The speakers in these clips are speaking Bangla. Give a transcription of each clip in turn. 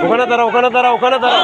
ওখানে দাঁড়া ওখানে দাঁড়া ওখানে দাঁড়া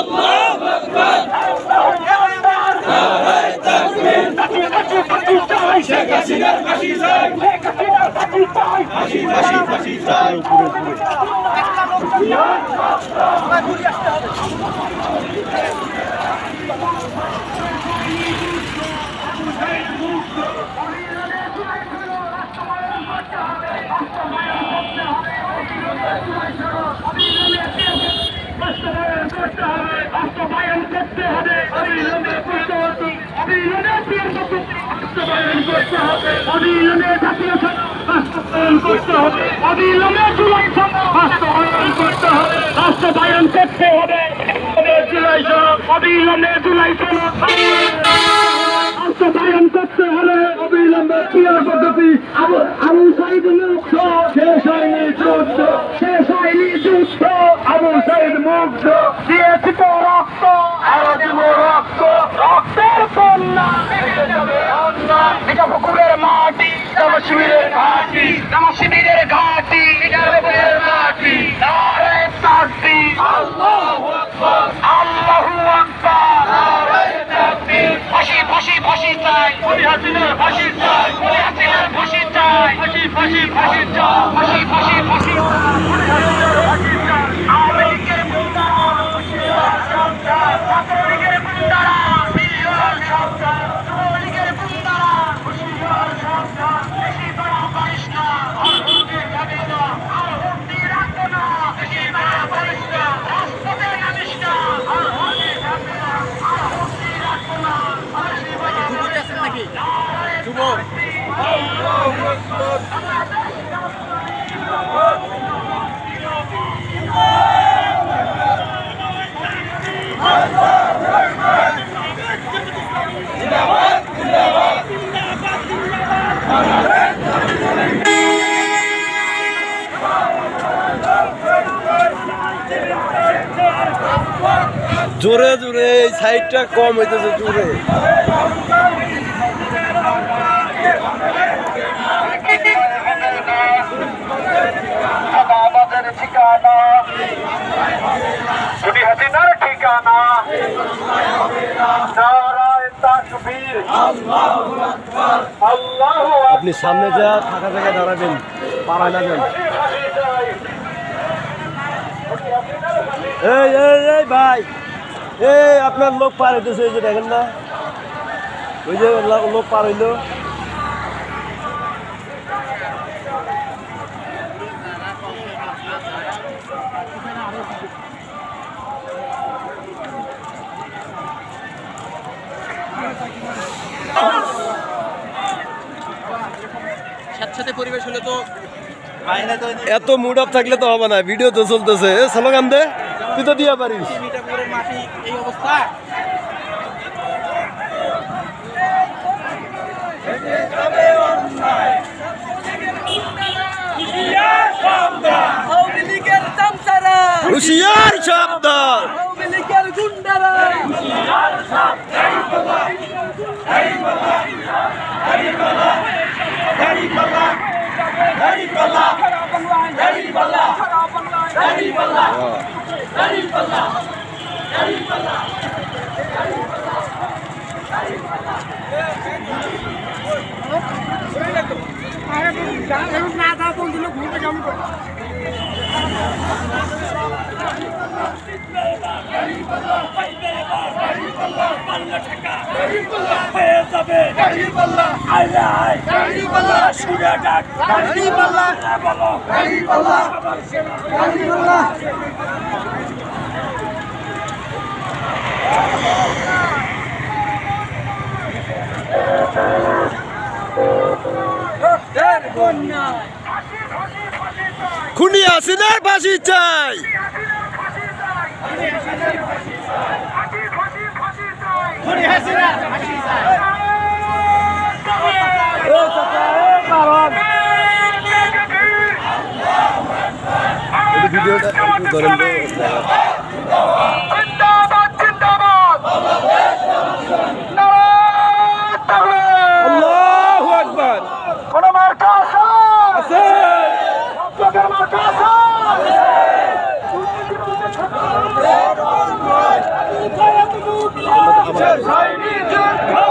আবু সাইদ মুক্ত শেষ হয়নি যুদ্ধ শেষ হয়নি যুদ্ধ আবু সাইদ মুক্ত দিয়েছি তো রক্ত আরো দেব রক্ত রক্তের বন্যা পুকুরের মাটি শিবিরের ঘাটি শিবিরের ঘাটি মাটি আল্লাহু আকবার আল্লাহু আকবার ফাঁসি ফাঁসি ফাঁসি চাই ফাঁসি চাই ফাঁসি চাই ফাঁসি ফাঁসি ফাঁসি চাই ফাঁসি ফাঁসি ফাঁসি আওয়ামী লীগের গুন্ডারা ছাত্রলীগের গুন্ডারা যুবলীগের গুন্ডারা বেশি বড় পারিস না আর হতে যাবে না আর হতে রাখবো না বেশি বড় পারিস না রাজপথে নামিস না আর হতে যাবে না আর হতে রাখবো না বেশি বড় পারিস নাকি যুব জোরে জোরে এই সাইডটা কম হইতেছে জোরে ঠিকানা খুনি হাসিনার ঠিকানা নারায়ে তাকবীর আল্লাহু আকবার আল্লাহু আকবার আপনি সামনে যা থাকা জায়গায় দাঁড়াবেন পাড়ায় না যান এই এই এই ভাই এই আপনার লোক পার হইতেছে এই যে দেখেন না ওই যে লোক পার হইলো সাথে পরিবেশ হলে তো এত মুড অফ থাকলে তো হবে না ভিডিও তো চলতেছে স্লোগান দে তুই তো দিয়া পারিস মিঠাপুরের মাটি এই অবস্থা হুশিয়ার সাবধান আওয়ামী লীগের গুন্ডারা খুনি হাসিনার ফাঁসি চাই ভিডিওটা ধরেন আল্লাহু আকবার কোন মার্কা আছে দেশের সৈনিক যোদ্ধা